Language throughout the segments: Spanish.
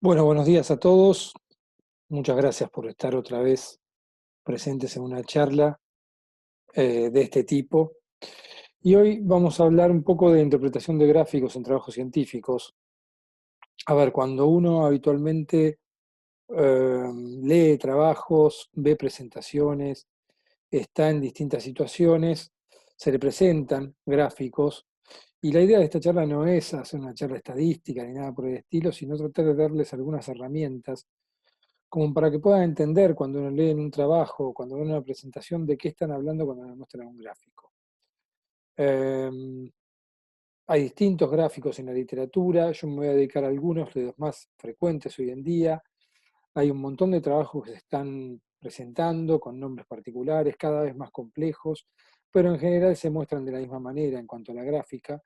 Bueno, buenos días a todos. Muchas gracias por estar otra vez presentes en una charla de este tipo. Y hoy vamos a hablar un poco de interpretación de gráficos en trabajos científicos. A ver, cuando uno habitualmente lee trabajos, ve presentaciones, está en distintas situaciones, se le presentan gráficos. Y la idea de esta charla no es hacer una charla estadística ni nada por el estilo, sino tratar de darles algunas herramientas como para que puedan entender cuando uno lee en un trabajo, cuando ven una presentación, de qué están hablando cuando nos muestran un gráfico. Eh, Hay distintos gráficos en la literatura, yo me voy a dedicar a algunos de los más frecuentes hoy en día. Hay un montón de trabajos que se están presentando con nombres particulares, cada vez más complejos, pero en general se muestran de la misma manera en cuanto a la gráfica.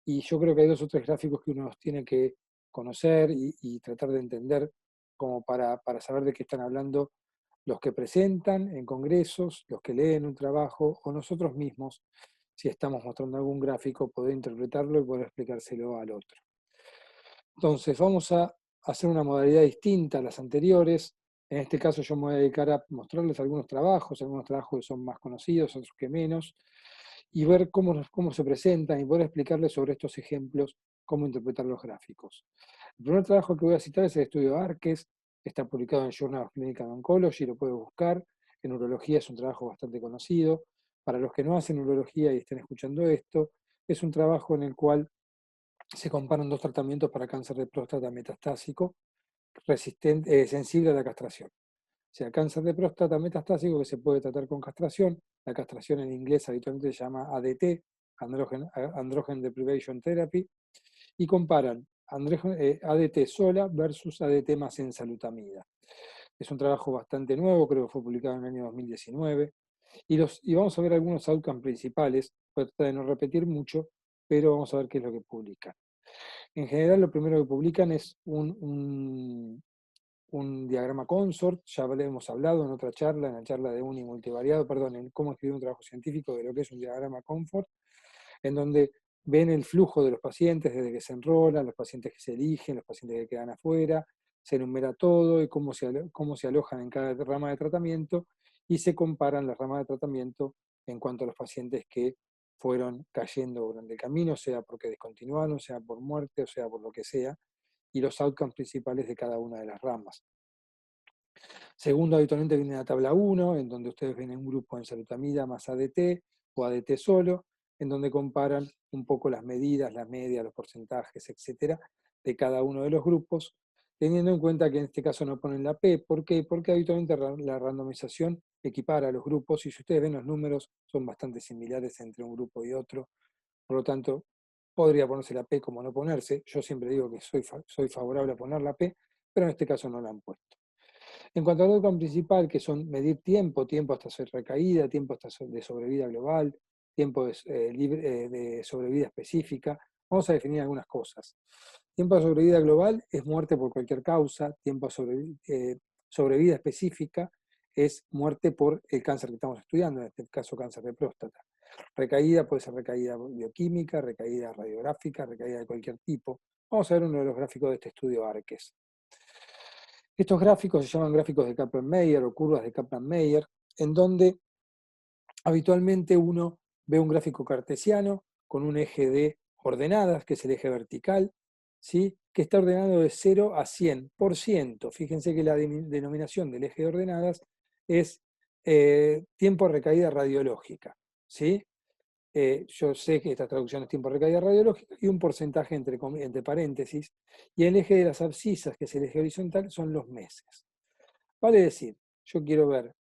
Y yo creo que hay dos o tres gráficos que uno los tiene que conocer y tratar de entender como para saber de qué están hablando los que presentan en congresos, los que leen un trabajo o nosotros mismos, si estamos mostrando algún gráfico, poder interpretarlo y poder explicárselo al otro. Entonces, vamos a hacer una modalidad distinta a las anteriores. En este caso yo me voy a dedicar a mostrarles algunos trabajos que son más conocidos, otros que menos, y ver cómo se presentan y poder explicarles sobre estos ejemplos cómo interpretar los gráficos. El primer trabajo que voy a citar es el estudio Arques, está publicado en Journal of Clinical Oncology, lo puedes buscar. En urología es un trabajo bastante conocido. Para los que no hacen urología y estén escuchando esto, es un trabajo en el cual se comparan dos tratamientos para cáncer de próstata metastásico sensible a la castración. O sea, cáncer de próstata metastásico que se puede tratar con castración. La castración en inglés habitualmente se llama ADT, Androgen Deprivation Therapy, y comparan ADT sola versus ADT más ensalutamida. Es un trabajo bastante nuevo, creo que fue publicado en el año 2019, y vamos a ver algunos outcomes principales, voy a tratar de no repetir mucho, pero vamos a ver qué es lo que publican. En general, lo primero que publican es un diagrama consort, ya hemos hablado en otra charla, en la charla de uni multivariado, perdón, en cómo escribir un trabajo científico de lo que es un diagrama consort, en donde ven el flujo de los pacientes desde que se enrolan, los pacientes que se eligen, los pacientes que quedan afuera, se enumera todo y cómo se alojan en cada rama de tratamiento y se comparan las ramas de tratamiento en cuanto a los pacientes que fueron cayendo durante el camino, sea porque descontinuaron, sea por muerte, o sea por lo que sea, y los outcomes principales de cada una de las ramas. Segundo, habitualmente viene la tabla 1, en donde ustedes ven un grupo en ensalutamida más ADT o ADT solo, en donde comparan un poco las medidas, las medias, los porcentajes, etcétera, de cada uno de los grupos, teniendo en cuenta que en este caso no ponen la P. ¿Por qué? Porque habitualmente la randomización equipara a los grupos, y si ustedes ven los números, son bastante similares entre un grupo y otro. Por lo tanto, podría ponerse la P como no ponerse. Yo siempre digo que soy favorable a poner la P, pero en este caso no la han puesto. En cuanto al outcome principal, que son medir tiempo hasta su recaída, tiempo hasta de sobrevida global, tiempo de sobrevida específica, vamos a definir algunas cosas. Tiempo de sobrevida global es muerte por cualquier causa, tiempo de sobrevida específica es muerte por el cáncer que estamos estudiando, en este caso cáncer de próstata. Recaída puede ser recaída bioquímica, recaída radiográfica, recaída de cualquier tipo. Vamos a ver uno de los gráficos de este estudio ARCES. Estos gráficos se llaman gráficos de Kaplan-Meier o curvas de Kaplan-Meier, en donde habitualmente uno ve un gráfico cartesiano con un eje de ordenadas, que es el eje vertical, ¿sí? Que está ordenado de 0 a 100%. Fíjense que la denominación del eje de ordenadas es tiempo de recaída radiológica, ¿sí? Yo sé que esta traducción es tiempo de recaída radiológica y un porcentaje entre paréntesis, y el eje de las abscisas, que es el eje horizontal, son los meses. Vale decir, yo quiero ver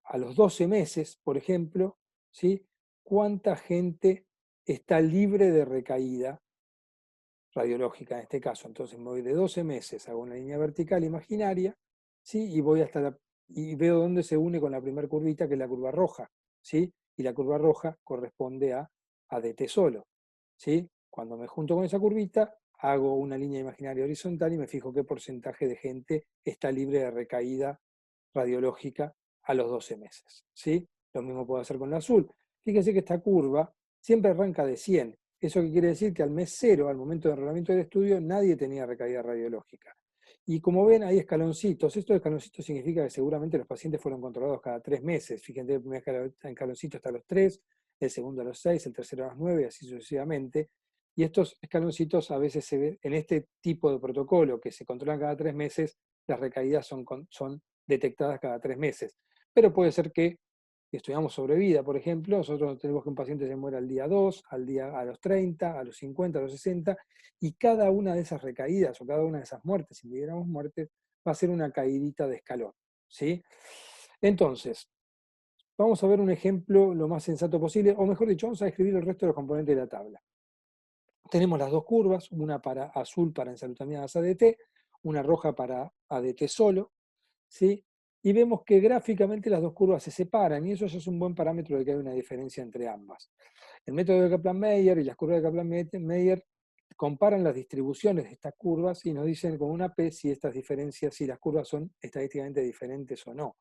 a los 12 meses, por ejemplo, ¿sí? Cuánta gente está libre de recaída radiológica en este caso. Entonces me voy de 12 meses, hago una línea vertical imaginaria, ¿sí? Y voy y veo dónde se une con la primera curvita, que es la curva roja, ¿sí? Y la curva roja corresponde a ADT solo, ¿sí? Cuando me junto con esa curvita, hago una línea imaginaria horizontal y me fijo qué porcentaje de gente está libre de recaída radiológica a los 12 meses, ¿sí? Lo mismo puedo hacer con la azul. Fíjense que esta curva siempre arranca de 100. Eso que quiere decir que al mes 0, al momento de enrolamiento del estudio, nadie tenía recaída radiológica. Y como ven, hay escaloncitos. Estos escaloncitos significa que seguramente los pacientes fueron controlados cada 3 meses. Fíjense, el primer escaloncito está a los 3, el segundo a los 6, el tercero a los 9, y así sucesivamente. Y estos escaloncitos a veces se ven en este tipo de protocolo que se controlan cada 3 meses, las recaídas son detectadas cada 3 meses. Pero puede ser que estudiamos sobrevida, por ejemplo, nosotros tenemos que un paciente se muera al día 2, a los 30, a los 50, a los 60, y cada una de esas recaídas o cada una de esas muertes, si midiéramos muertes, va a ser una caidita de escalón, ¿sí? Entonces, vamos a ver un ejemplo lo más sensato posible, o mejor dicho, vamos a escribir el resto de los componentes de la tabla. Tenemos las dos curvas, una para azul para ensalutamidas ADT, una roja para ADT solo, ¿sí? Y vemos que gráficamente las dos curvas se separan, y eso ya es un buen parámetro de que hay una diferencia entre ambas. El método de Kaplan-Meier y las curvas de Kaplan-Meier comparan las distribuciones de estas curvas y nos dicen con una P si estas diferencias, si las curvas son estadísticamente diferentes o no.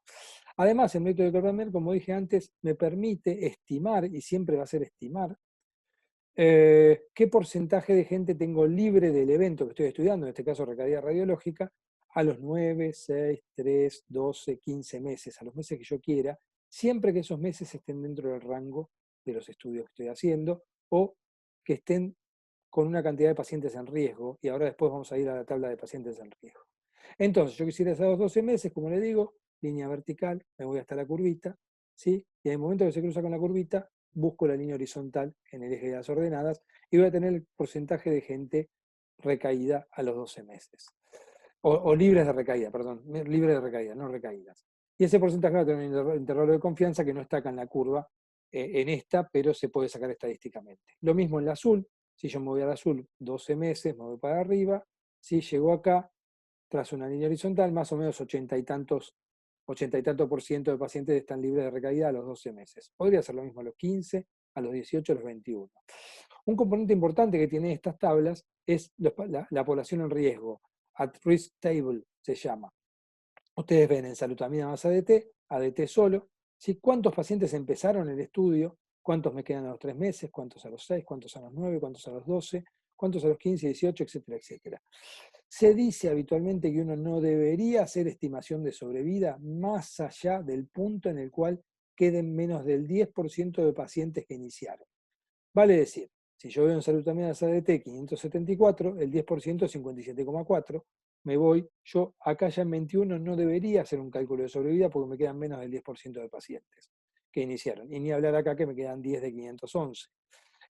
Además, el método de Kaplan-Meier, como dije antes, me permite estimar, y siempre va a ser estimar, qué porcentaje de gente tengo libre del evento que estoy estudiando, en este caso recaída radiológica, a los 9, 6, 3, 12, 15 meses, a los meses que yo quiera, siempre que esos meses estén dentro del rango de los estudios que estoy haciendo o que estén con una cantidad de pacientes en riesgo, y ahora después vamos a ir a la tabla de pacientes en riesgo. Entonces, yo quisiera hacer los 12 meses, como le digo, línea vertical, me voy hasta la curvita, ¿sí? Y en el momento que se cruza con la curvita, busco la línea horizontal en el eje de las ordenadas y voy a tener el porcentaje de gente recaída a los 12 meses. O libres de recaída, perdón, libres de recaída, no recaídas. Y ese porcentaje va a tener un intervalo de confianza que no está acá en la curva, en esta, pero se puede sacar estadísticamente. Lo mismo en el azul, si yo me voy al azul 12 meses, me voy para arriba, si llego acá, tras una línea horizontal, más o menos 80 y tantos por ciento de pacientes están libres de recaída a los 12 meses. Podría ser lo mismo a los 15, a los 18, a los 21. Un componente importante que tienen estas tablas es la población en riesgo. At risk table se llama. Ustedes ven en salutamida más ADT, ADT solo, ¿sí? ¿Cuántos pacientes empezaron el estudio? ¿Cuántos me quedan a los 3 meses? ¿Cuántos a los 6? ¿Cuántos a los 9? ¿Cuántos a los 12? ¿Cuántos a los 15, 18, etcétera, etcétera? Se dice habitualmente que uno no debería hacer estimación de sobrevida más allá del punto en el cual queden menos del 10% de pacientes que iniciaron. Vale decir, si yo veo en salutamidas ADT 574, el 10% es 57,4, me voy, yo acá ya en 21 no debería hacer un cálculo de sobrevida porque me quedan menos del 10% de pacientes que iniciaron. Y ni hablar acá que me quedan 10 de 511.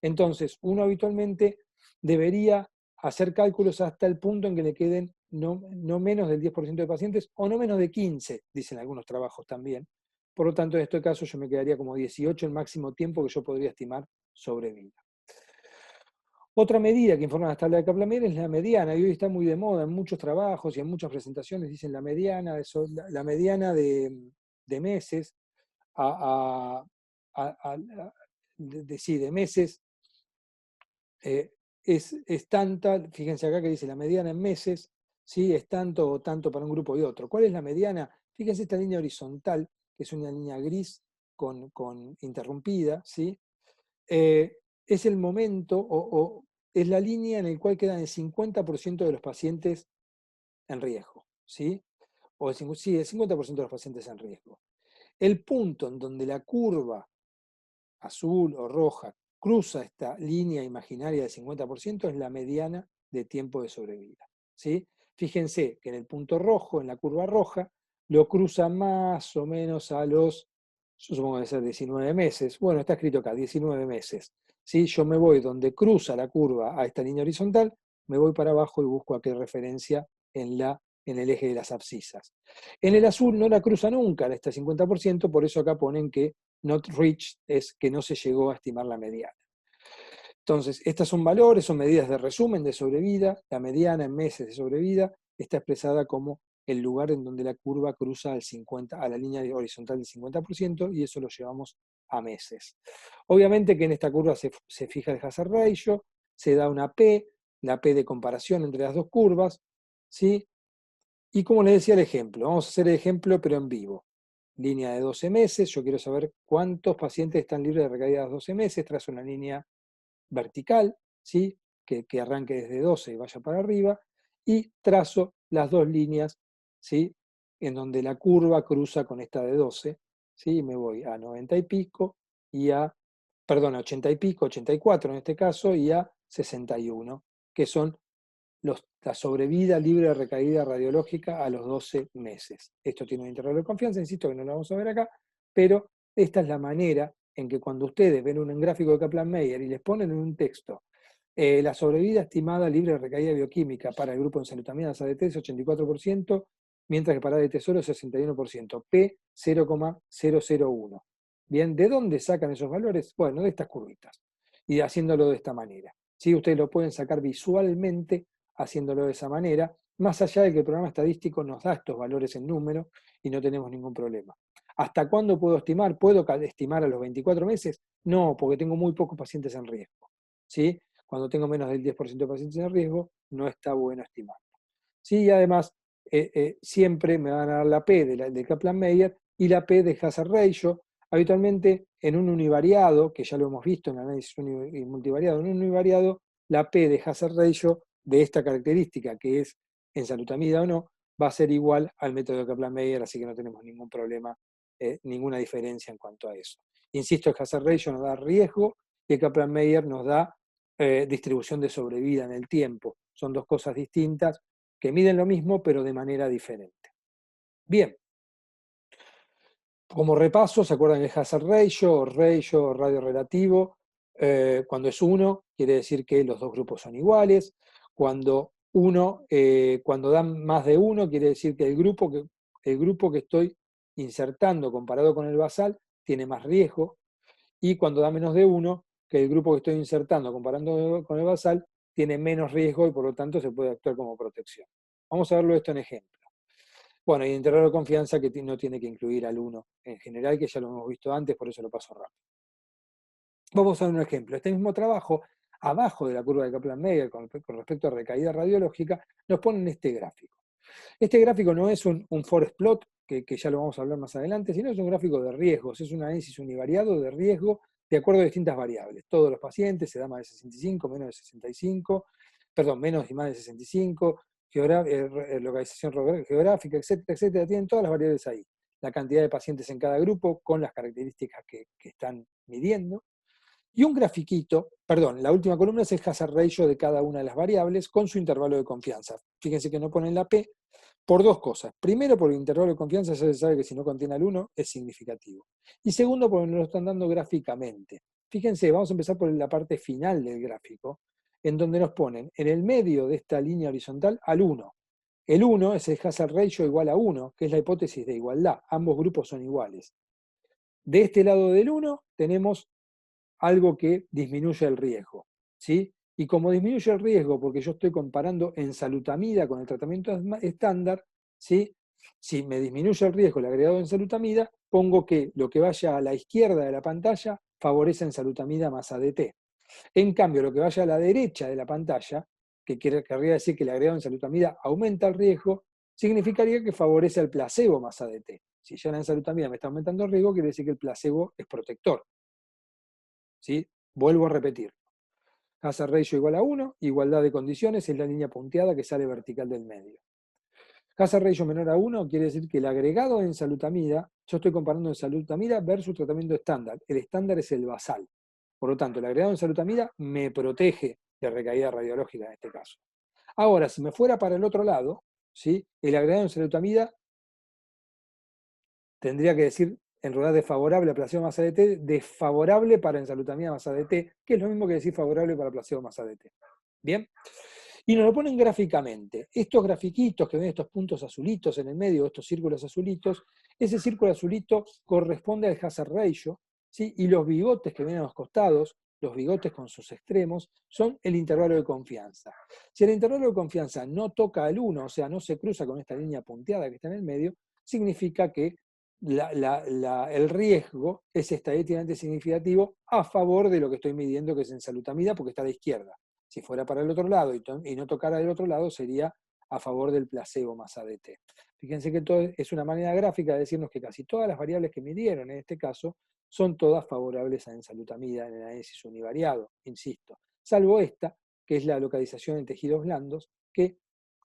Entonces, uno habitualmente debería hacer cálculos hasta el punto en que le queden no menos del 10% de pacientes o no menos de 15, dicen algunos trabajos también. Por lo tanto, en este caso yo me quedaría como 18 el máximo tiempo que yo podría estimar sobrevida. Otra medida que informa la tabla de Kaplan-Meier es la mediana, y hoy está muy de moda en muchos trabajos y en muchas presentaciones dicen la mediana, la mediana de meses de meses es tanta, fíjense acá que dice la mediana en meses, ¿sí? Es tanto o tanto para un grupo y otro. ¿Cuál es la mediana? Fíjense esta línea horizontal, que es una línea gris con interrumpida, ¿sí? Es el momento o es la línea en la cual quedan el 50% de los pacientes en riesgo, ¿sí? Sí, el 50% de los pacientes en riesgo. El punto en donde la curva azul o roja cruza esta línea imaginaria del 50% es la mediana de tiempo de sobrevida, ¿sí? Fíjense que en el punto rojo, en la curva roja, lo cruza más o menos a los, yo supongo que debe ser 19 meses, bueno, está escrito acá, 19 meses, ¿sí? Yo me voy donde cruza la curva a esta línea horizontal, me voy para abajo y busco a qué referencia en el eje de las abscisas. En el azul no la cruza nunca, este 50%, por eso acá ponen que not reached es que no se llegó a estimar la mediana. Entonces, estas son valores, son medidas de resumen de sobrevida. La mediana en meses de sobrevida está expresada como el lugar en donde la curva cruza a la línea horizontal del 50%, y eso lo llevamos a meses. Obviamente que en esta curva se fija el hazard ratio, se da una P, la P de comparación entre las dos curvas, ¿sí? Y como les decía el ejemplo, vamos a hacer el ejemplo pero en vivo. Línea de 12 meses, yo quiero saber cuántos pacientes están libres de recaída a los 12 meses, trazo una línea vertical, ¿sí? que arranque desde 12 y vaya para arriba, y trazo las dos líneas, ¿sí? En donde la curva cruza con esta de 12, ¿sí? Me voy a 90 y pico y a, perdón, a 80 y pico, 84 en este caso, y a 61, que son la sobrevida libre de recaída radiológica a los 12 meses. Esto tiene un intervalo de confianza, insisto que no lo vamos a ver acá, pero esta es la manera en que cuando ustedes ven un gráfico de Kaplan-Meier y les ponen en un texto la sobrevida estimada libre de recaída bioquímica para el grupo en ensalutamida ADT es 84%, mientras que para ADT solo es 61%, P 0,001. Bien, ¿de dónde sacan esos valores? Bueno, de estas curvitas, y haciéndolo de esta manera. ¿Sí? Ustedes lo pueden sacar visualmente haciéndolo de esa manera, más allá de que el programa estadístico nos da estos valores en número y no tenemos ningún problema. ¿Hasta cuándo puedo estimar? ¿Puedo estimar a los 24 meses? No, porque tengo muy pocos pacientes en riesgo. ¿Sí? Cuando tengo menos del 10% de pacientes en riesgo, no está bueno estimar. ¿Sí? Y además, siempre me van a dar la P de Kaplan-Meier y la P de Hazard Ratio. Habitualmente, en un univariado, que ya lo hemos visto en el análisis multivariado, en un univariado, la P de Hazard Ratio de esta característica, que es ensalutamida o no, va a ser igual al método de Kaplan-Meier, así que no tenemos ningún problema, ninguna diferencia en cuanto a eso. Insisto, el Hazard Ratio nos da riesgo y el Kaplan-Meier nos da distribución de sobrevida en el tiempo. Son dos cosas distintas que miden lo mismo, pero de manera diferente. Bien. Como repaso, ¿se acuerdan del hazard ratio o radio relativo? Cuando es 1, quiere decir que los dos grupos son iguales. Cuando dan más de 1, quiere decir que el grupo que estoy insertando comparado con el basal tiene más riesgo. Y cuando da menos de 1, que el grupo que estoy insertando comparando con el basal tiene menos riesgo y por lo tanto se puede actuar como protección. Vamos a verlo esto en ejemplo. Bueno, y intervalo de confianza que no tiene que incluir al 1 en general, que ya lo hemos visto antes, por eso lo paso rápido. Vamos a ver un ejemplo. Este mismo trabajo, abajo de la curva de Kaplan-Meier con respecto a recaída radiológica, nos ponen este gráfico. Este gráfico no es un forest plot, que ya lo vamos a hablar más adelante, sino es un gráfico de riesgos, es un análisis univariado de riesgo de acuerdo a distintas variables. Todos los pacientes, se da más de 65, menos de 65, perdón, menos y más de 65, localización geográfica, etcétera, etcétera, tienen todas las variables ahí. La cantidad de pacientes en cada grupo con las características que están midiendo. Y un grafiquito, perdón, la última columna es el hazard ratio de cada una de las variables con su intervalo de confianza. Fíjense que no ponen la P por dos cosas. Primero, por el intervalo de confianza ya se sabe que si no contiene al 1 es significativo. Y segundo, porque nos lo están dando gráficamente. Fíjense, vamos a empezar por la parte final del gráfico, en donde nos ponen en el medio de esta línea horizontal al 1. El 1 es el hazard ratio igual a 1, que es la hipótesis de igualdad. Ambos grupos son iguales. De este lado del 1 tenemos algo que disminuye el riesgo, ¿sí? Y como disminuye el riesgo, porque yo estoy comparando ensalutamida con el tratamiento estándar, ¿sí? Si me disminuye el riesgo el agregado de ensalutamida, pongo que lo que vaya a la izquierda de la pantalla favorece ensalutamida más ADT. En cambio, lo que vaya a la derecha de la pantalla, que querría decir que el agregado de ensalutamida aumenta el riesgo, significaría que favorece al placebo más ADT. Si ya la ensalutamida me está aumentando el riesgo, quiere decir que el placebo es protector. ¿Sí? Vuelvo a repetir. Hazard ratio igual a 1, igualdad de condiciones es la línea punteada que sale vertical del medio. Hazard ratio menor a 1 quiere decir que el agregado de ensalutamida, yo estoy comparando ensalutamida versus tratamiento estándar. El estándar es el basal. Por lo tanto, el agregado de ensalutamida me protege de recaída radiológica en este caso. Ahora, si me fuera para el otro lado, ¿sí? El agregado de ensalutamida tendría que decir en realidad desfavorable a placebo más ADT, desfavorable para ensalutamida más ADT, que es lo mismo que decir favorable para placebo más ADT. ¿Bien? Y nos lo ponen gráficamente. Estos grafiquitos que ven, estos puntos azulitos en el medio, estos círculos azulitos, ese círculo azulito corresponde al hazard ratio, ¿sí? Y los bigotes que ven a los costados, los bigotes con sus extremos, son el intervalo de confianza. Si el intervalo de confianza no toca al 1, o sea, no se cruza con esta línea punteada que está en el medio, significa que el riesgo es estadísticamente significativo a favor de lo que estoy midiendo, que es ensalutamida, porque está a la izquierda. Si fuera para el otro lado y no tocara del otro lado, sería a favor del placebo más ADT. Fíjense que todo es una manera gráfica de decirnos que casi todas las variables que midieron en este caso son todas favorables a ensalutamida en el análisis univariado, insisto, salvo esta, que es la localización en tejidos blandos, que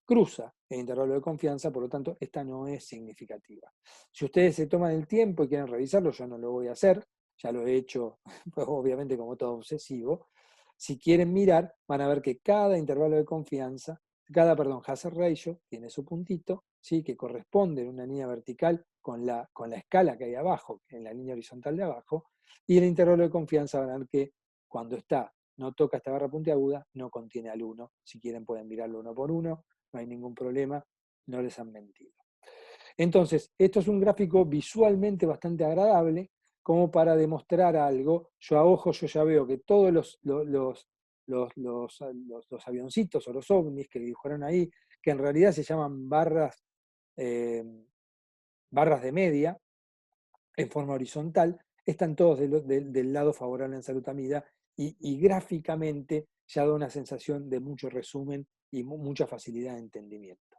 cruza el intervalo de confianza, por lo tanto, esta no es significativa. Si ustedes se toman el tiempo y quieren revisarlo, yo no lo voy a hacer, ya lo he hecho, pues, obviamente como todo obsesivo. Si quieren mirar, van a ver que cada intervalo de confianza, hazard ratio, tiene su puntito, ¿sí? Que corresponde en una línea vertical con la escala que hay abajo, en la línea horizontal de abajo, y el intervalo de confianza van a ver que cuando no toca esta barra puntiaguda, no contiene al 1. Si quieren pueden mirarlo uno por uno, no hay ningún problema, no les han mentido. Entonces, esto es un gráfico visualmente bastante agradable, como para demostrar algo. Yo a ojo, yo ya veo que todos los avioncitos o los ovnis que dibujaron ahí, que en realidad se llaman barras de media, en forma horizontal, están todos del lado favorable en salutamida y gráficamente ya da una sensación de mucho resumen y mucha facilidad de entendimiento.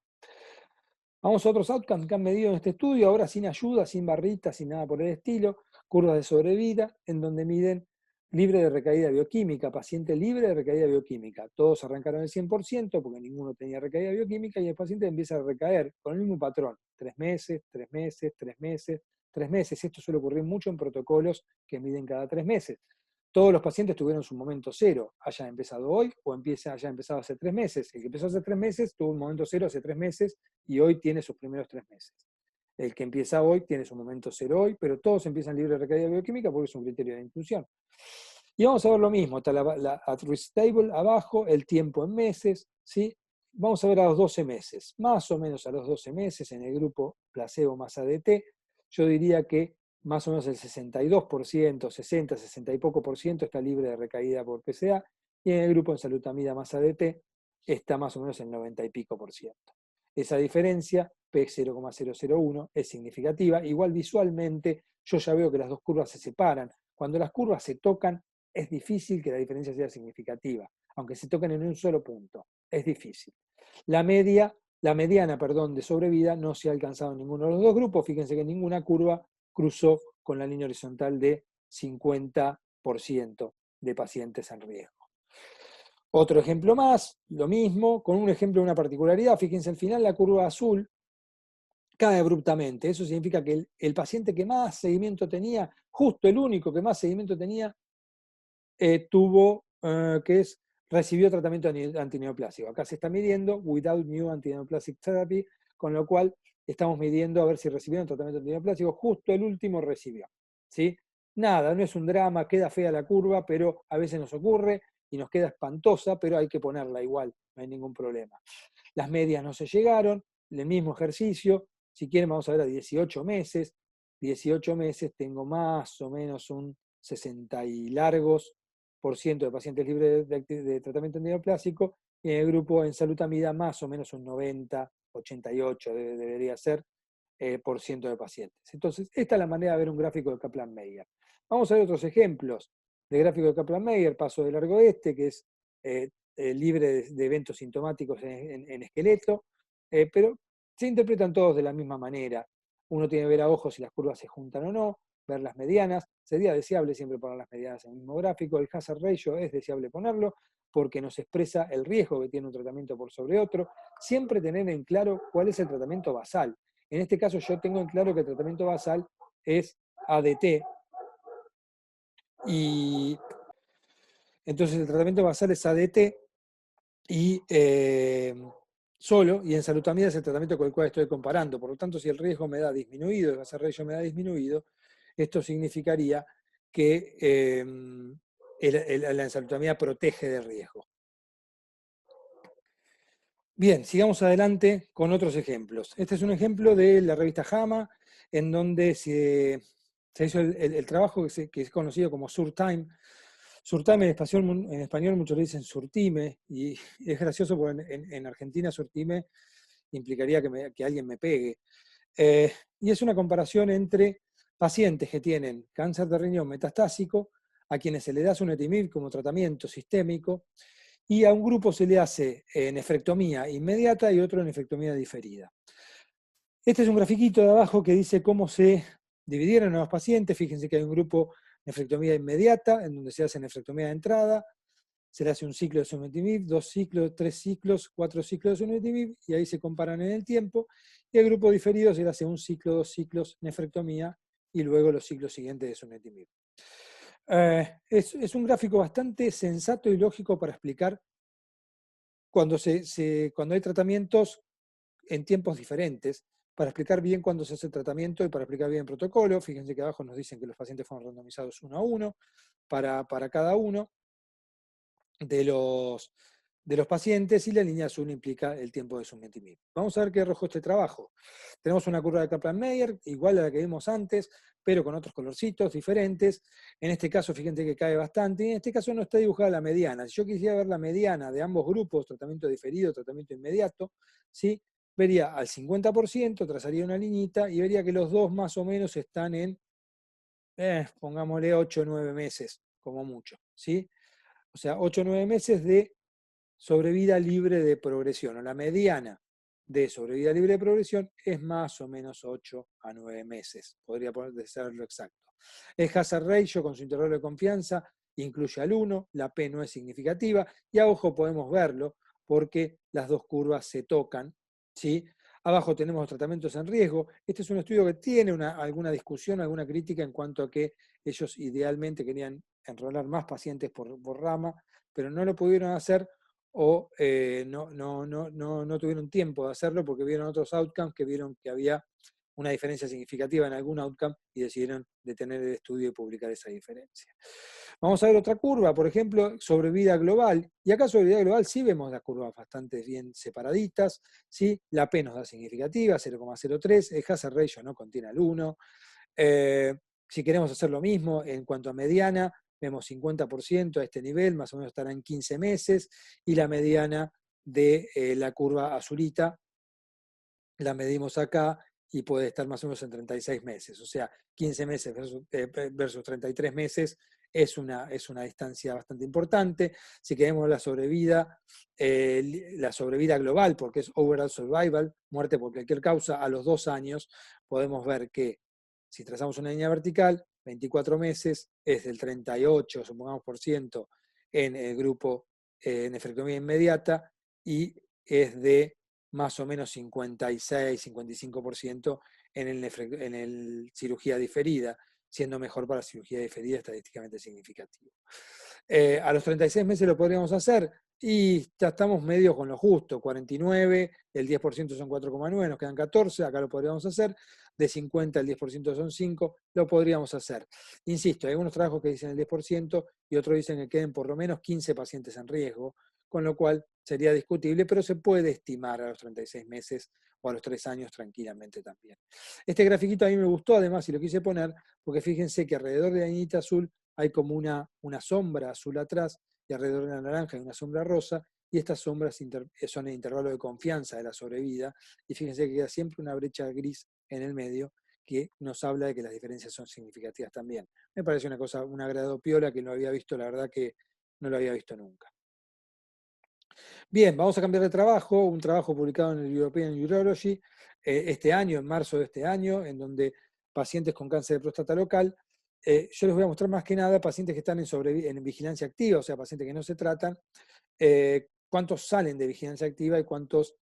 Vamos a otros outcomes que han medido en este estudio, ahora sin ayuda, sin barritas, sin nada por el estilo, curvas de sobrevida, en donde miden libre de recaída bioquímica, paciente libre de recaída bioquímica. Todos arrancaron el 100% porque ninguno tenía recaída bioquímica y el paciente empieza a recaer con el mismo patrón, 3 meses, 3 meses, 3 meses, 3 meses. Esto suele ocurrir mucho en protocolos que miden cada 3 meses. Todos los pacientes tuvieron su momento cero, hayan empezado hoy o hayan empezado hace 3 meses. El que empezó hace 3 meses tuvo un momento cero hace 3 meses y hoy tiene sus primeros 3 meses. El que empieza hoy tiene su momento cero hoy, pero todos empiezan libre de recaída bioquímica porque es un criterio de inclusión. Y vamos a ver lo mismo, está la at-risk table abajo, el tiempo en meses, ¿sí? Vamos a ver a los 12 meses, más o menos a los 12 meses en el grupo placebo más ADT, yo diría que más o menos el 62%, 60, 60 y poco por ciento está libre de recaída por PCA, y en el grupo en salutamida más ADT está más o menos el 90 y pico por ciento. Esa diferencia, P0,001, es significativa. Igual visualmente yo ya veo que las dos curvas se separan. Cuando las curvas se tocan, es difícil que la diferencia sea significativa, aunque se toquen en un solo punto. Es difícil. La mediana, de sobrevida no se ha alcanzado en ninguno de los dos grupos. Fíjense que ninguna curva cruzó con la línea horizontal de 50% de pacientes en riesgo. Otro ejemplo más, lo mismo, con un ejemplo de una particularidad. Fíjense, al final la curva azul cae abruptamente. Eso significa que el paciente que más seguimiento tenía, justo el único que más seguimiento tenía, recibió tratamiento antineoplásico. Acá se está midiendo without new antineoplastic therapy, con lo cual estamos midiendo a ver si recibieron tratamiento antineoplásico. Justo el último recibió. ¿Sí? Nada, no es un drama, queda fea la curva, pero a veces nos ocurre y nos queda espantosa, pero hay que ponerla igual, no hay ningún problema. Las medias no se llegaron, el mismo ejercicio, si quieren vamos a ver a 18 meses. 18 meses tengo más o menos un 60 y largos por ciento de pacientes libres de tratamiento antineoplásico, y en el grupo en salutamida más o menos un 90, 88 debería ser por ciento de pacientes. Entonces, esta es la manera de ver un gráfico de Kaplan-Meier. Vamos a ver otros ejemplos de gráfico de Kaplan-Meier, paso de largo que es libre de eventos sintomáticos en esqueleto, pero se interpretan todos de la misma manera. Uno tiene que ver a ojo si las curvas se juntan o no, ver las medianas. Sería deseable siempre poner las medianas en el mismo gráfico. El hazard ratio es deseable ponerlo porque nos expresa el riesgo que tiene un tratamiento por sobre otro. Siempre tener en claro cuál es el tratamiento basal. En este caso yo tengo en claro que el tratamiento basal es ADT. Y entonces el tratamiento basal es ADT y solo, y en salutamida es el tratamiento con el cual estoy comparando. Por lo tanto, si el riesgo me da disminuido, el hazard ratio me da disminuido, esto significaría que la ensalutamida protege del riesgo. Bien, sigamos adelante con otros ejemplos. Este es un ejemplo de la revista JAMA, en donde se hizo el trabajo que es conocido como Surtime. Surtime en español muchos le dicen surtime, y es gracioso porque en Argentina surtime implicaría que alguien me pegue. Y es una comparación entre pacientes que tienen cáncer de riñón metastásico, a quienes se le da sunetimib como tratamiento sistémico, y a un grupo se le hace nefrectomía inmediata y otro nefrectomía diferida. Este es un grafiquito de abajo que dice cómo se dividieron a los pacientes. Fíjense que hay un grupo nefrectomía inmediata, en donde se hace nefrectomía de entrada, se le hace un ciclo de sunitinib, 2 ciclos, 3 ciclos, 4 ciclos de sunitinib, y ahí se comparan en el tiempo. Y el grupo diferido se le hace un ciclo, 2 ciclos, nefrectomía, y luego los ciclos siguientes de sunitinib. Es un gráfico bastante sensato y lógico para explicar cuando hay tratamientos en tiempos diferentes, para explicar bien cuándo se hace el tratamiento y para explicar bien el protocolo. Fíjense que abajo nos dicen que los pacientes fueron randomizados 1 a 1 para cada uno de los pacientes, y la línea azul implica el tiempo de sunitinib. Vamos a ver qué arrojó este trabajo. Tenemos una curva de Kaplan-Meier, igual a la que vimos antes, pero con otros colorcitos diferentes. En este caso, fíjense que cae bastante, y en este caso no está dibujada la mediana. Si yo quisiera ver la mediana de ambos grupos, tratamiento diferido, tratamiento inmediato, ¿sí? Vería al 50%, trazaría una liñita, y vería que los dos más o menos están en, pongámosle 8 o 9 meses, como mucho, ¿sí? O sea, 8 o 9 meses de sobrevida libre de progresión, o la mediana de sobrevida libre de progresión es más o menos 8 a 9 meses, podría ser lo exacto. El hazard ratio con su intervalo de confianza incluye al 1, la P no es significativa, y a ojo podemos verlo porque las dos curvas se tocan, ¿sí? Abajo tenemos los tratamientos en riesgo. Este es un estudio que tiene alguna discusión, alguna crítica en cuanto a que ellos idealmente querían enrolar más pacientes por rama, pero no lo pudieron hacer o no tuvieron tiempo de hacerlo porque vieron otros outcomes que vieron que había una diferencia significativa en algún outcome y decidieron detener el estudio y publicar esa diferencia. Vamos a ver otra curva, por ejemplo, sobrevida global. Y acá sobrevida global sí vemos las curvas bastante bien separaditas, ¿sí? La P nos da significativa, 0,03, el hazard ratio no contiene al 1. Si queremos hacer lo mismo en cuanto a mediana, vemos 50% a este nivel, más o menos estará en 15 meses, y la mediana de la curva azulita la medimos acá y puede estar más o menos en 36 meses. O sea, 15 meses versus 33 meses es una distancia bastante importante. Si queremos la sobrevida global, porque es overall survival, muerte por cualquier causa, a los 2 años, podemos ver que si trazamos una línea vertical, 24 meses es del 38, supongamos, por ciento en el grupo nefrectomía inmediata, y es de más o menos 56-55% en el cirugía diferida, siendo mejor para cirugía diferida estadísticamente significativo. A los 36 meses lo podríamos hacer y ya estamos medio con lo justo, 49, el 10% son 4,9, nos quedan 14, acá lo podríamos hacer, de 50 el 10% son 5, lo podríamos hacer. Insisto, hay algunos trabajos que dicen el 10% y otros dicen que queden por lo menos 15 pacientes en riesgo, con lo cual sería discutible, pero se puede estimar a los 36 meses o a los 3 años tranquilamente también. Este grafiquito a mí me gustó, además, y lo quise poner, porque fíjense que alrededor de la niñita azul hay como una sombra azul atrás, y alrededor de la naranja hay una sombra rosa, y estas sombras son el intervalo de confianza de la sobrevida, y fíjense que queda siempre una brecha gris en el medio, que nos habla de que las diferencias son significativas también. Me parece una cosa, un agrado piola que no había visto, la verdad que no lo había visto nunca. Bien, vamos a cambiar de trabajo, un trabajo publicado en el European Urology este año, en marzo de este año, en donde pacientes con cáncer de próstata local, yo les voy a mostrar más que nada pacientes que están en vigilancia activa, o sea, pacientes que no se tratan, cuántos salen de vigilancia activa y cuántos,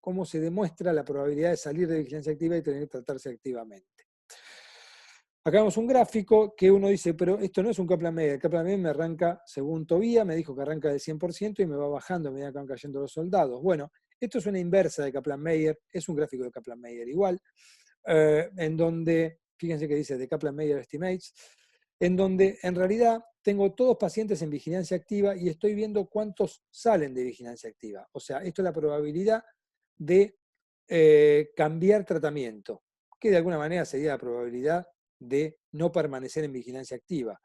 cómo se demuestra la probabilidad de salir de vigilancia activa y tener que tratarse activamente. Acá vemos un gráfico que uno dice, pero esto no es un Kaplan-Meier. El Kaplan-Meier me arranca, según Tobía, me dijo que arranca del 100% y me va bajando a medida que van cayendo los soldados. Bueno, esto es una inversa de Kaplan-Meier, es un gráfico de Kaplan-Meier igual, en donde, fíjense que dice de Kaplan-Meier Estimates, en donde en realidad tengo todos pacientes en vigilancia activa y estoy viendo cuántos salen de vigilancia activa. O sea, esto es la probabilidad de cambiar tratamiento, que de alguna manera sería la probabilidad de no permanecer en vigilancia activa.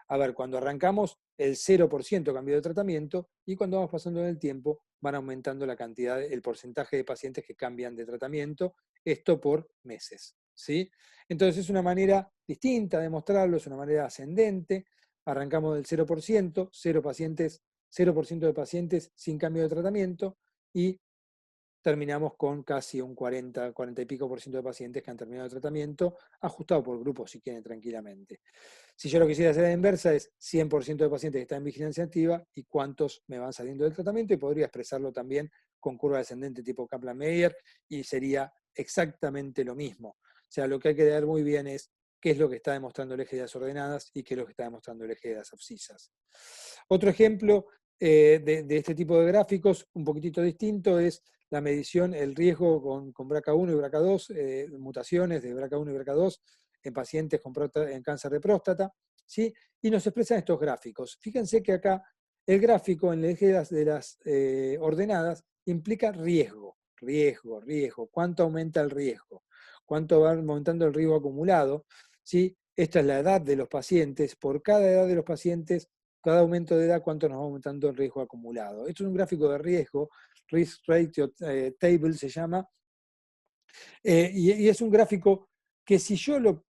A ver, cuando arrancamos, el 0% cambió de tratamiento, y cuando vamos pasando en el tiempo, van aumentando la cantidad, el porcentaje de pacientes que cambian de tratamiento, esto por meses, ¿sí? Entonces es una manera distinta de mostrarlo, es una manera ascendente. Arrancamos del 0%, 0% de pacientes sin cambio de tratamiento, y terminamos con casi un 40, 40 y pico por ciento de pacientes que han terminado el tratamiento, ajustado por grupos si quieren tranquilamente. Si yo lo quisiera hacer a la inversa, es 100% de pacientes que están en vigilancia activa y cuántos me van saliendo del tratamiento, y podría expresarlo también con curva descendente tipo Kaplan-Meier, y sería exactamente lo mismo. O sea, lo que hay que ver muy bien es qué es lo que está demostrando el eje de las ordenadas y qué es lo que está demostrando el eje de las abscisas. Otro ejemplo de este tipo de gráficos, un poquitito distinto, es la medición, el riesgo con BRCA1 y BRCA2, mutaciones de BRCA1 y BRCA2 en pacientes con en cáncer de próstata, ¿sí? Y nos expresan estos gráficos. Fíjense que acá el gráfico en el eje de las ordenadas implica riesgo, riesgo. ¿Cuánto aumenta el riesgo? ¿Cuánto va aumentando el riesgo acumulado? ¿Sí? Esta es la edad de los pacientes. Por cada edad de los pacientes, cada aumento de edad, cuánto nos va aumentando el riesgo acumulado. Esto es un gráfico de riesgo, Risk Ratio Table se llama, y es un gráfico que si yo lo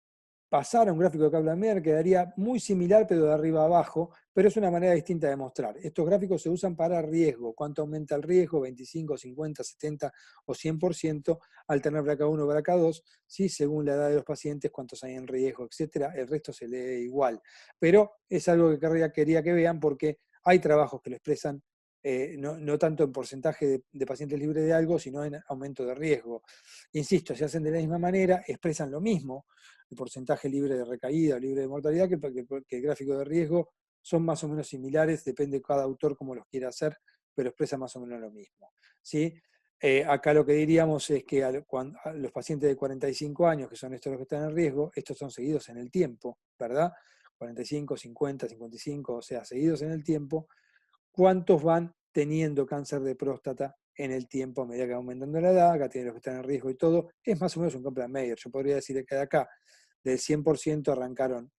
pasara a un gráfico de Kaplan-Meier quedaría muy similar pero de arriba a abajo, pero es una manera distinta de mostrar. Estos gráficos se usan para riesgo, cuánto aumenta el riesgo, 25, 50, 70 o 100% al tener BRCA1 o BRCA2, ¿sí? Según la edad de los pacientes, cuántos hay en riesgo, etc. El resto se lee igual. Pero es algo que quería que vean porque hay trabajos que lo expresan no tanto en porcentaje de pacientes libres de algo, sino en aumento de riesgo. Insisto, se hacen de la misma manera, expresan lo mismo, el porcentaje libre de recaída o libre de mortalidad, que el gráfico de riesgo, son más o menos similares, depende de cada autor cómo los quiera hacer, pero expresa más o menos lo mismo. ¿Sí? Acá lo que diríamos es que a los pacientes de 45 años, que son estos los que están en riesgo, estos son seguidos en el tiempo, ¿verdad? 45, 50, 55, o sea, seguidos en el tiempo, ¿cuántos van teniendo cáncer de próstata en el tiempo a medida que va aumentando la edad? Acá tienen los que están en riesgo y todo. Es más o menos un Kaplan-Meier. Yo podría decir que de acá, del 100% arrancaron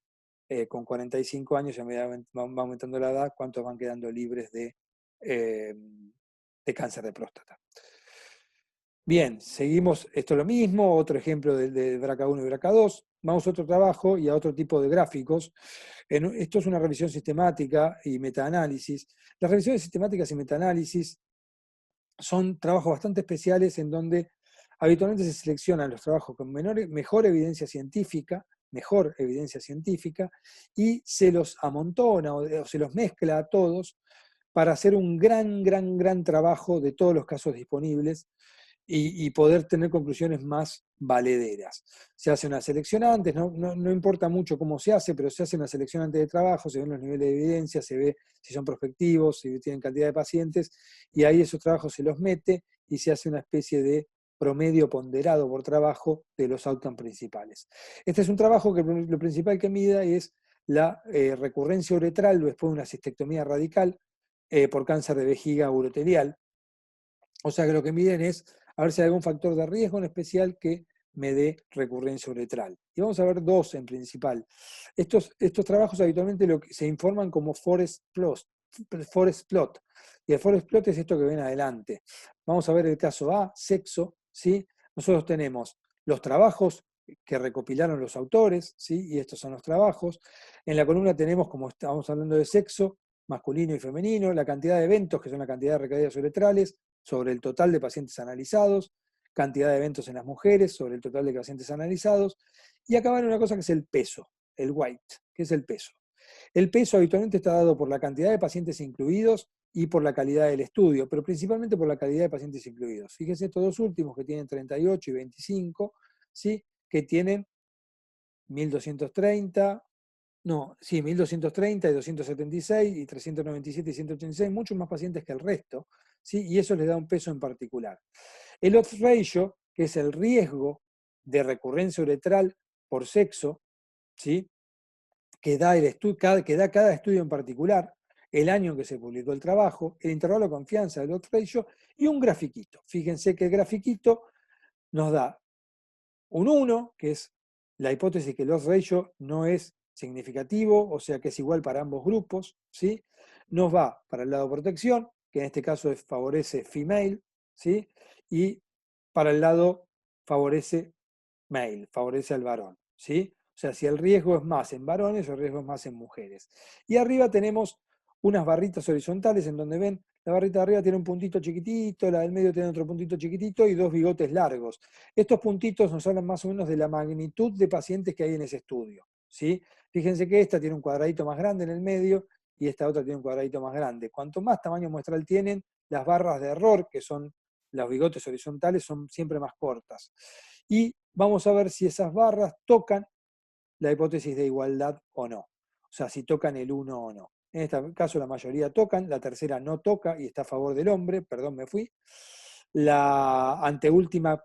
con 45 años y a medida que va aumentando la edad, ¿cuántos van quedando libres de cáncer de próstata? Bien, seguimos, esto es lo mismo, otro ejemplo de BRCA1 y BRCA2. Vamos a otro trabajo y a otro tipo de gráficos. Esto es una revisión sistemática y metaanálisis. Las revisiones sistemáticas y metaanálisis son trabajos bastante especiales en donde habitualmente se seleccionan los trabajos con mejor evidencia científica, y se los amontona o se los mezcla a todos para hacer un gran trabajo de todos los casos disponibles y poder tener conclusiones más valederas. Se hace una selección antes, no importa mucho cómo se hace, pero se hace una selección antes de trabajo, se ven los niveles de evidencia, se ve si son prospectivos, si tienen cantidad de pacientes, y ahí esos trabajos se los mete y se hace una especie de promedio ponderado por trabajo de los outcomes principales. Este es un trabajo que lo principal que mida es la recurrencia uretral después de una cistectomía radical por cáncer de vejiga urotelial. O sea que lo que miden es a ver si hay algún factor de riesgo en especial que me dé recurrencia uretral. Y vamos a ver dos en principal. Estos trabajos habitualmente se informan como forest plot. Y el forest plot es esto que ven adelante. Vamos a ver el caso A, sexo, ¿sí? Nosotros tenemos los trabajos que recopilaron los autores, ¿sí? Y estos son los trabajos. En la columna tenemos, como estamos hablando de sexo, masculino y femenino, la cantidad de eventos, que son la cantidad de recaídas uretrales, sobre el total de pacientes analizados, cantidad de eventos en las mujeres sobre el total de pacientes analizados, y acá van una cosa que es el peso, el weight, que es el peso. El peso habitualmente está dado por la cantidad de pacientes incluidos y por la calidad del estudio, pero principalmente por la calidad de pacientes incluidos. Fíjense estos dos últimos que tienen 38 y 25, ¿sí? Que tienen 1230, no, sí, 1230 y 276 y 397 y 186, muchos más pacientes que el resto, ¿sí? Y eso les da un peso en particular. El odds ratio, que es el riesgo de recurrencia uretral por sexo, ¿sí? Que da cada estudio en particular, el año en que se publicó el trabajo, el intervalo de confianza del odds ratio y un grafiquito. Fíjense que el grafiquito nos da un 1, que es la hipótesis que el odds ratio no es significativo, o sea que es igual para ambos grupos, ¿sí? Nos va para el lado protección, que en este caso favorece female, ¿sí? Y para el lado favorece male, favorece al varón, ¿sí? O sea, si el riesgo es más en varones o el riesgo es más en mujeres. Y arriba tenemos unas barritas horizontales en donde ven, la barrita de arriba tiene un puntito chiquitito, la del medio tiene otro puntito chiquitito y dos bigotes largos. Estos puntitos nos hablan más o menos de la magnitud de pacientes que hay en ese estudio, ¿sí? Fíjense que esta tiene un cuadradito más grande en el medio y esta otra tiene un cuadradito más grande. Cuanto más tamaño muestral tienen, las barras de error, que son los bigotes horizontales, son siempre más cortas. Y vamos a ver si esas barras tocan la hipótesis de igualdad o no. O sea, si tocan el 1 o no. En este caso la mayoría tocan, la tercera no toca y está a favor del hombre, perdón, me fui. La anteúltima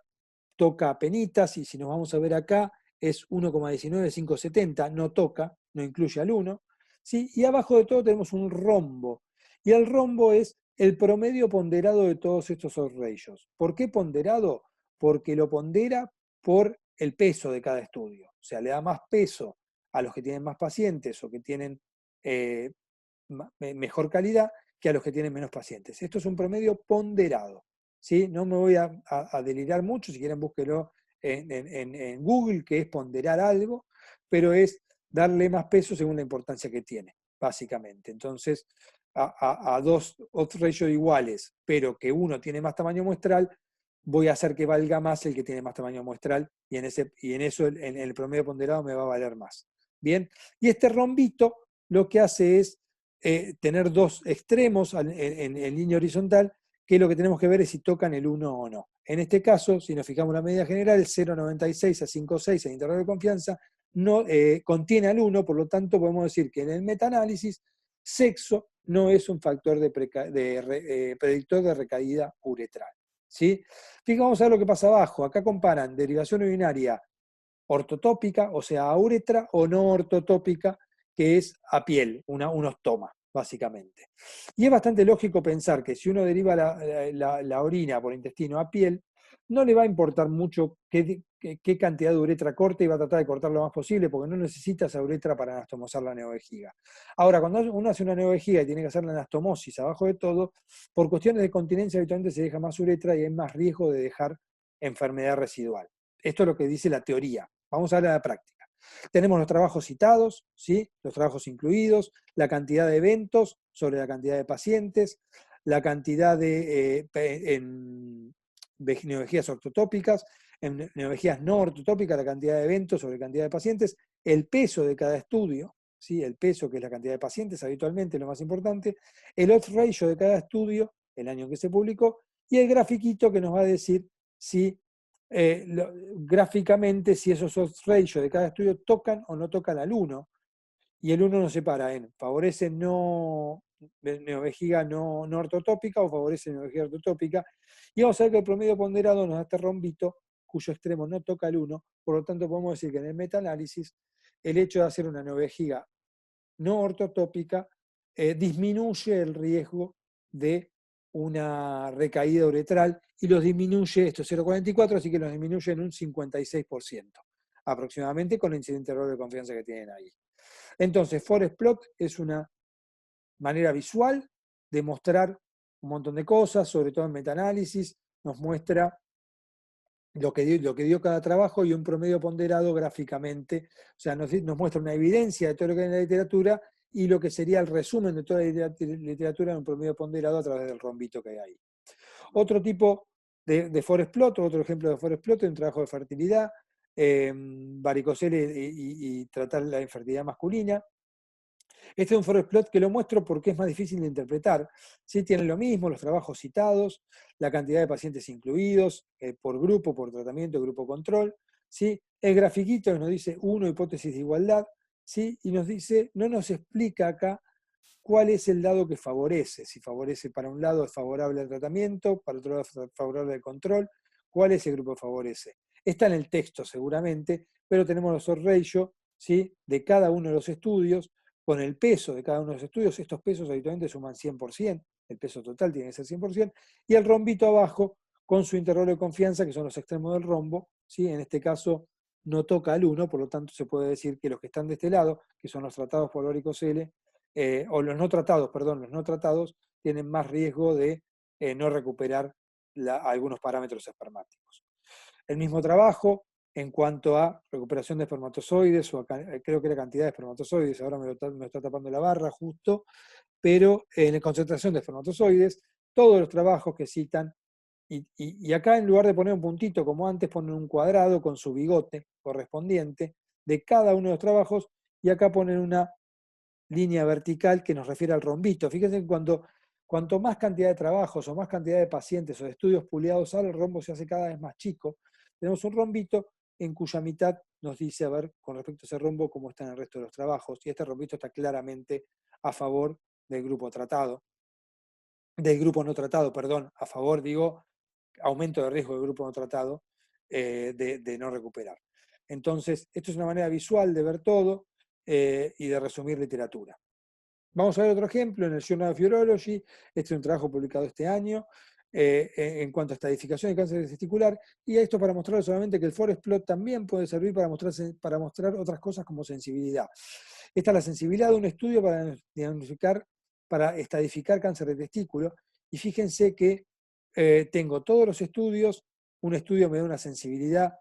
toca penitas y si nos vamos a ver acá es 1,19570, no toca, no incluye al 1. ¿Sí? Y abajo de todo tenemos un rombo. Y el rombo es el promedio ponderado de todos estos odds ratios. ¿Por qué ponderado? Porque lo pondera por el peso de cada estudio. O sea, le da más peso a los que tienen más pacientes o que tienen eh, mejor calidad que a los que tienen menos pacientes. Esto es un promedio ponderado. ¿Sí? No me voy a delirar mucho, si quieren búsquelo en Google, que es ponderar algo, pero es darle más peso según la importancia que tiene, básicamente. Entonces, a dos odds ratio iguales, pero que uno tiene más tamaño muestral, voy a hacer que valga más el que tiene más tamaño muestral y en eso en el promedio ponderado me va a valer más. Bien, y este rombito lo que hace es tener dos extremos en línea horizontal, que lo que tenemos que ver es si tocan el 1 o no. En este caso, si nos fijamos en la medida general, 0,96 a 5,6 en intervalo de confianza no, contiene al 1, por lo tanto podemos decir que en el metaanálisis sexo no es un factor predictor de recaída uretral. ¿Sí? Vamos a ver lo que pasa abajo. Acá comparan derivación urinaria ortotópica, o sea, a uretra, o no ortotópica, que es a piel, un ostoma, básicamente. Y es bastante lógico pensar que si uno deriva la orina por intestino a piel, no le va a importar mucho qué cantidad de uretra corta y va a tratar de cortar lo más posible porque no necesita esa uretra para anastomosar la neovejiga. Ahora, cuando uno hace una neovejiga y tiene que hacer la anastomosis abajo de todo, por cuestiones de continencia habitualmente se deja más uretra y hay más riesgo de dejar enfermedad residual. Esto es lo que dice la teoría. Vamos a ver la práctica. Tenemos los trabajos citados, ¿sí? Los trabajos incluidos, la cantidad de eventos sobre la cantidad de pacientes, la cantidad de neovejías ortotópicas, en neovejías no ortotópicas, la cantidad de eventos sobre cantidad de pacientes, el peso de cada estudio, ¿sí? El peso, que es la cantidad de pacientes habitualmente, lo más importante, el odds ratio de cada estudio, el año en que se publicó, y el grafiquito que nos va a decir si gráficamente si esos odds ratio de cada estudio tocan o no tocan al 1, y el 1 nos separa en favorece neovejiga no ortotópica o favorece neovejiga ortotópica, y vamos a ver que el promedio ponderado nos da este rombito cuyo extremo no toca al 1, por lo tanto podemos decir que en el metaanálisis el hecho de hacer una neovejiga no ortotópica disminuye el riesgo de una recaída uretral y los disminuye, esto es 0,44, así que los disminuye en un 56% aproximadamente con el incidente error de confianza que tienen ahí. Entonces, Forest Plot es una manera visual de mostrar un montón de cosas, sobre todo en metaanálisis, nos muestra lo que dio cada trabajo y un promedio ponderado gráficamente, o sea, nos muestra una evidencia de todo lo que hay en la literatura y lo que sería el resumen de toda la literatura en un promedio ponderado a través del rombito que hay ahí. Otro tipo de forest plot, otro ejemplo de forest plot es un trabajo de fertilidad, varicocele y tratar la infertilidad masculina. Este es un forest plot que lo muestro porque es más difícil de interpretar. ¿Sí? Tienen lo mismo, los trabajos citados, la cantidad de pacientes incluidos, por grupo, por tratamiento, grupo control. ¿Sí? El grafiquito que nos dice 1, hipótesis de igualdad, ¿sí? Y nos dice, no nos explica acá cuál es el lado que favorece. Si favorece para un lado es favorable al tratamiento, para otro lado es favorable al control. ¿Cuál es el grupo que favorece? Está en el texto seguramente, pero tenemos los odds ratio, ¿sí? De cada uno de los estudios, con el peso de cada uno de los estudios. Estos pesos habitualmente suman 100%, el peso total tiene que ser 100%, y el rombito abajo con su intervalo de confianza, que son los extremos del rombo, ¿sí? En este caso no toca al 1, por lo tanto se puede decir que los que están de este lado, que son los tratados por varicocele, o los no tratados, perdón, los no tratados tienen más riesgo de no recuperar algunos parámetros espermáticos. El mismo trabajo, en cuanto a recuperación de espermatozoides, o creo que era cantidad de espermatozoides, ahora me está tapando la barra justo, pero en la concentración de espermatozoides, todos los trabajos que citan, y acá en lugar de poner un puntito como antes, ponen un cuadrado con su bigote correspondiente de cada uno de los trabajos, y acá ponen una línea vertical que nos refiere al rombito. Fíjense que cuanto más cantidad de trabajos o más cantidad de pacientes o de estudios publicados sale, el rombo se hace cada vez más chico. Tenemos un rombito en cuya mitad nos dice, a ver, con respecto a ese rombo, cómo está en el resto de los trabajos. Y este rombito está claramente a favor del grupo tratado, del grupo no tratado, perdón, a favor, digo, aumento de riesgo del grupo no tratado, de no recuperar. Entonces, esto es una manera visual de ver todo y de resumir literatura. Vamos a ver otro ejemplo en el Journal of Urology. Este es un trabajo publicado este año en cuanto a estadificación de cáncer testicular. Y esto para mostrar solamente que el forest plot también puede servir para mostrar otras cosas como sensibilidad. Esta es la sensibilidad de un estudio para diagnosticar, para estadificar cáncer de testículo. Y fíjense que tengo todos los estudios. Un estudio me da una sensibilidad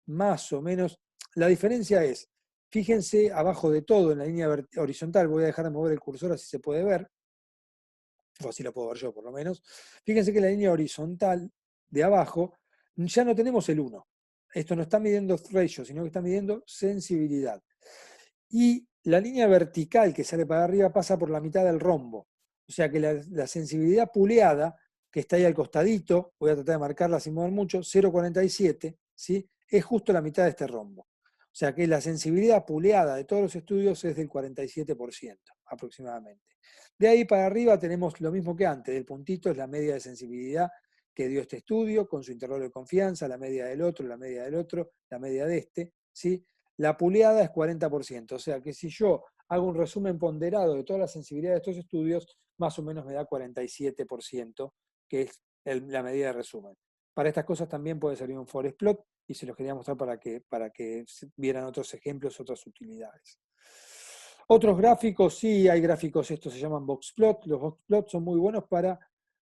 más o menos. La diferencia es, fíjense abajo de todo en la línea horizontal, voy a dejar de mover el cursor así se puede ver, o así lo puedo ver yo por lo menos. Fíjense que en la línea horizontal de abajo ya no tenemos el 1. Esto no está midiendo ratio, sino que está midiendo sensibilidad. Y la línea vertical que sale para arriba pasa por la mitad del rombo. O sea que la sensibilidad puleada, que está ahí al costadito, voy a tratar de marcarla sin mover mucho, 0,47, ¿sí? Es justo la mitad de este rombo. O sea que la sensibilidad puleada de todos los estudios es del 47% aproximadamente. De ahí para arriba tenemos lo mismo que antes, el puntito es la media de sensibilidad que dio este estudio, con su intervalo de confianza, la media del otro, la media del otro, la media de este, ¿sí? La puleada es 40%, o sea que si yo hago un resumen ponderado de toda la sensibilidad de estos estudios, más o menos me da 47%, que es la medida de resumen. Para estas cosas también puede servir un forest plot, y se los quería mostrar para que vieran otros ejemplos, otras utilidades. Otros gráficos, sí, hay gráficos, estos se llaman box plot. Los box plot son muy buenos para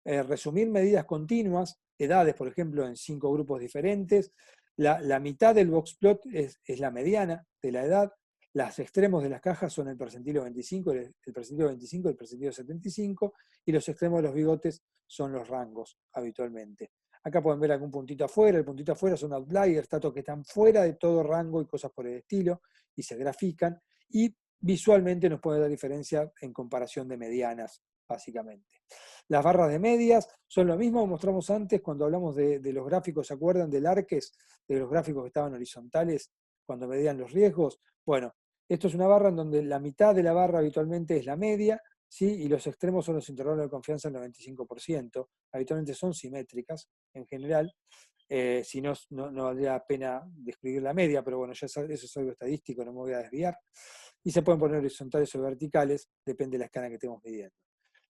resumir medidas continuas, edades, por ejemplo, en 5 grupos diferentes. La mitad del box plot es la mediana de la edad. Los extremos de las cajas son el percentilo 25, el percentilo 25, el percentilo 75, y los extremos de los bigotes son los rangos, habitualmente. Acá pueden ver algún puntito afuera, el puntito afuera son outliers, datos que están fuera de todo rango y cosas por el estilo, y se grafican, y visualmente nos puede dar diferencia en comparación de medianas, básicamente. Las barras de medias son lo mismo que mostramos antes cuando hablamos de los gráficos, ¿se acuerdan del ARCES? De los gráficos que estaban horizontales cuando medían los riesgos. Bueno, esto es una barra en donde la mitad de la barra habitualmente es la media, ¿sí? Y los extremos son los intervalos de confianza del 95%. Habitualmente son simétricas en general. Si no, no valdría la pena describir la media, pero bueno, ya eso es algo estadístico, no me voy a desviar. Y se pueden poner horizontales o verticales, depende de la escala que estemos midiendo.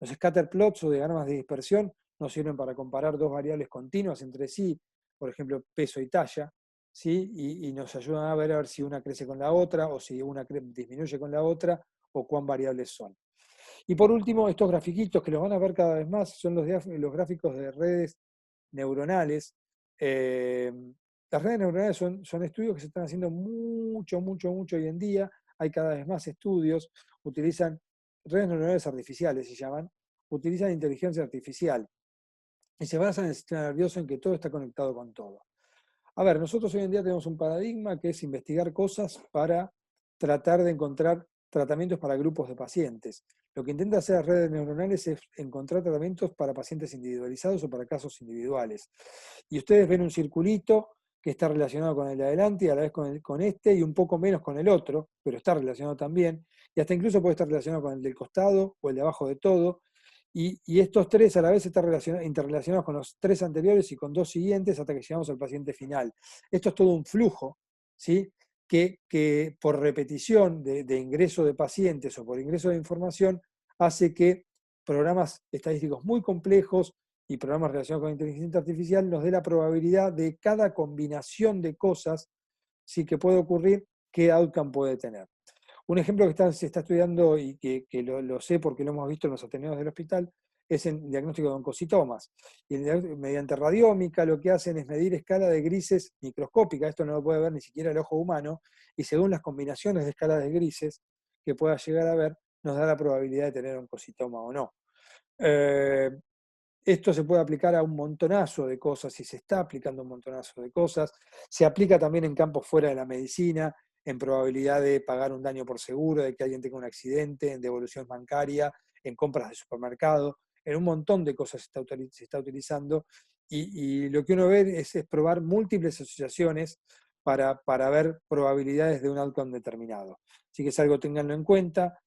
Los scatter plots o diagramas de dispersión nos sirven para comparar dos variables continuas entre sí, por ejemplo, peso y talla, ¿sí? Y nos ayudan a ver si una crece con la otra, o si una disminuye con la otra, o cuán variables son. Y por último, estos grafiquitos que los van a ver cada vez más son los gráficos de redes neuronales. Las redes neuronales son estudios que se están haciendo mucho hoy en día. Hay cada vez más estudios, utilizan redes neuronales artificiales, se llaman, utilizan inteligencia artificial y se basan en el sistema nervioso, en que todo está conectado con todo. A ver, nosotros hoy en día tenemos un paradigma que es investigar cosas para tratar de encontrar tratamientos para grupos de pacientes. Lo que intenta hacer las redes neuronales es encontrar tratamientos para pacientes individualizados o para casos individuales. Y ustedes ven un circulito que está relacionado con el de adelante y a la vez con este y un poco menos con el otro, pero está relacionado también. Y hasta incluso puede estar relacionado con el del costado o el de abajo de todo. Y estos tres a la vez están interrelacionados con los tres anteriores y con dos siguientes hasta que llegamos al paciente final. Esto es todo un flujo, ¿sí? Que por repetición de ingreso de pacientes o por ingreso de información hace que programas estadísticos muy complejos y programas relacionados con inteligencia artificial nos dé la probabilidad de cada combinación de cosas, ¿sí? Que puede ocurrir, qué outcome puede tener. Un ejemplo que se está estudiando y que lo sé porque lo hemos visto en los ateneos del hospital es en diagnóstico de oncocitomas. Y mediante radiómica lo que hacen es medir escala de grises microscópica, esto no lo puede ver ni siquiera el ojo humano, y según las combinaciones de escalas de grises que pueda llegar a ver, nos da la probabilidad de tener oncocitoma o no. Esto se puede aplicar a un montonazo de cosas y se está aplicando un montonazo de cosas. Se aplica también en campos fuera de la medicina, en probabilidad de pagar un daño por seguro, de que alguien tenga un accidente, en devolución bancaria, en compras de supermercado, en un montón de cosas se está utilizando. Y lo que uno ve es probar múltiples asociaciones para ver probabilidades de un outcome determinado. Así que es algo, ténganlo en cuenta,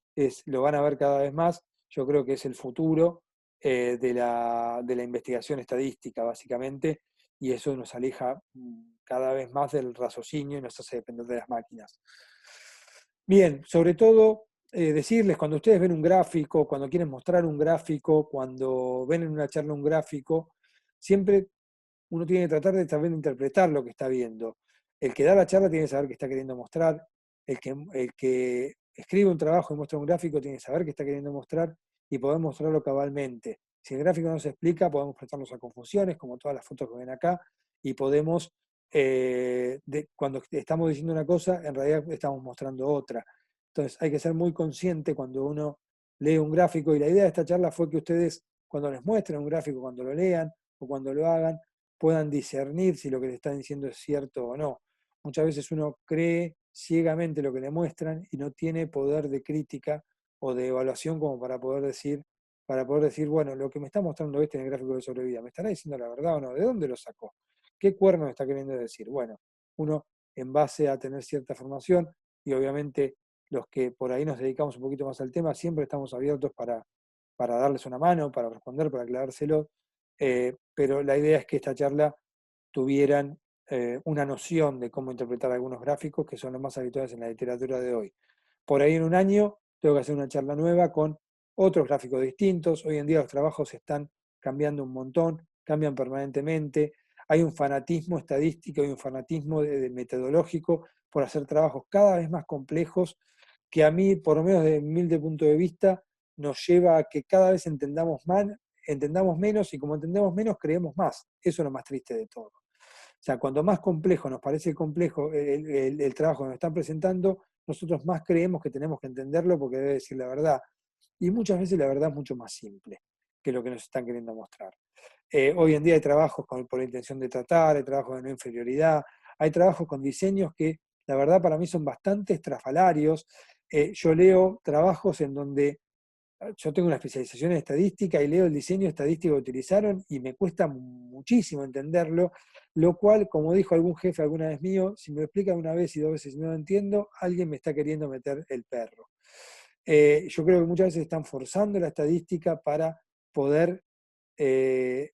lo van a ver cada vez más. Yo creo que es el futuro de la investigación estadística, básicamente, y eso nos aleja cada vez más del raciocinio y nos hace depender de las máquinas. Bien, sobre todo, decirles, cuando ustedes ven un gráfico, cuando quieren mostrar un gráfico, cuando ven en una charla un gráfico, siempre uno tiene que tratar de también interpretar lo que está viendo. El que da la charla tiene que saber qué está queriendo mostrar, el que escribe un trabajo y muestra un gráfico tiene que saber qué está queriendo mostrar y poder mostrarlo cabalmente. Si el gráfico no se explica, podemos prestarnos a confusiones, como todas las fotos que ven acá, y podemos, cuando estamos diciendo una cosa, en realidad estamos mostrando otra. Entonces hay que ser muy consciente cuando uno lee un gráfico, y la idea de esta charla fue que ustedes, cuando les muestren un gráfico, cuando lo lean o cuando lo hagan, puedan discernir si lo que le están diciendo es cierto o no. Muchas veces uno cree ciegamente lo que le muestran y no tiene poder de crítica o de evaluación como para poder decir, bueno, lo que me está mostrando en el gráfico de sobrevida, ¿me estará diciendo la verdad o no? ¿De dónde lo sacó? ¿Qué cuerno me está queriendo decir? Bueno, uno en base a tener cierta formación, y obviamente los que por ahí nos dedicamos un poquito más al tema, siempre estamos abiertos para darles una mano, para responder, para aclarárselo, pero la idea es que esta charla tuvieran una noción de cómo interpretar algunos gráficos que son los más habituales en la literatura de hoy. Por ahí en un año tengo que hacer una charla nueva con otros gráficos distintos. Hoy en día los trabajos están cambiando un montón, cambian permanentemente. Hay un fanatismo estadístico y un fanatismo metodológico por hacer trabajos cada vez más complejos que a mí, por lo menos desde mi humilde punto de vista, nos lleva a que cada vez entendamos menos, y como entendemos menos, creemos más. Eso es lo más triste de todo. O sea, cuanto más complejo nos parece complejo el trabajo que nos están presentando, nosotros más creemos que tenemos que entenderlo porque debe decir la verdad. Y muchas veces la verdad es mucho más simple que lo que nos están queriendo mostrar. Hoy en día hay trabajos por la intención de tratar, hay trabajos de no inferioridad, hay trabajos con diseños que la verdad para mí son bastante estrafalarios. Yo leo trabajos en donde yo tengo una especialización en estadística y leo el diseño estadístico que utilizaron y me cuesta muchísimo entenderlo, lo cual, como dijo algún jefe alguna vez mío, si me lo explica una vez y dos veces y no lo entiendo, alguien me está queriendo meter el perro. Yo creo que muchas veces están forzando la estadística para poder eh,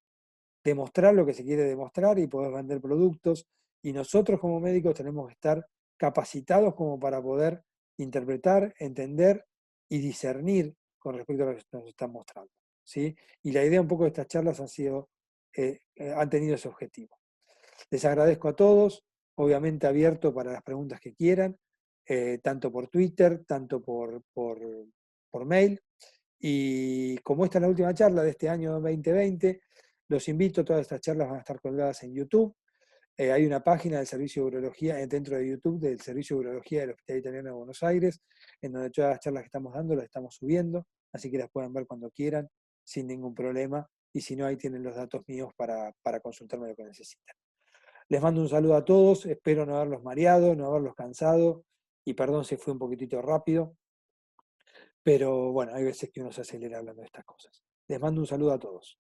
demostrar lo que se quiere demostrar y poder vender productos, y nosotros como médicos tenemos que estar capacitados como para poder interpretar, entender y discernir con respecto a lo que nos están mostrando, ¿sí? Y la idea un poco de estas charlas han tenido ese objetivo. Les agradezco a todos, obviamente abierto para las preguntas que quieran, tanto por Twitter, tanto por mail. Y como esta es la última charla de este año 2020, los invito, todas estas charlas van a estar colgadas en YouTube. Hay una página del Servicio de Urología dentro de YouTube, del Servicio de Urología del Hospital Italiano de Buenos Aires, en donde todas las charlas que estamos dando las estamos subiendo, así que las pueden ver cuando quieran, sin ningún problema. Y si no, ahí tienen los datos míos para consultarme lo que necesiten. Les mando un saludo a todos, espero no haberlos mareado, no haberlos cansado, y perdón si fue un poquitito rápido, pero bueno, hay veces que uno se acelera hablando de estas cosas. Les mando un saludo a todos.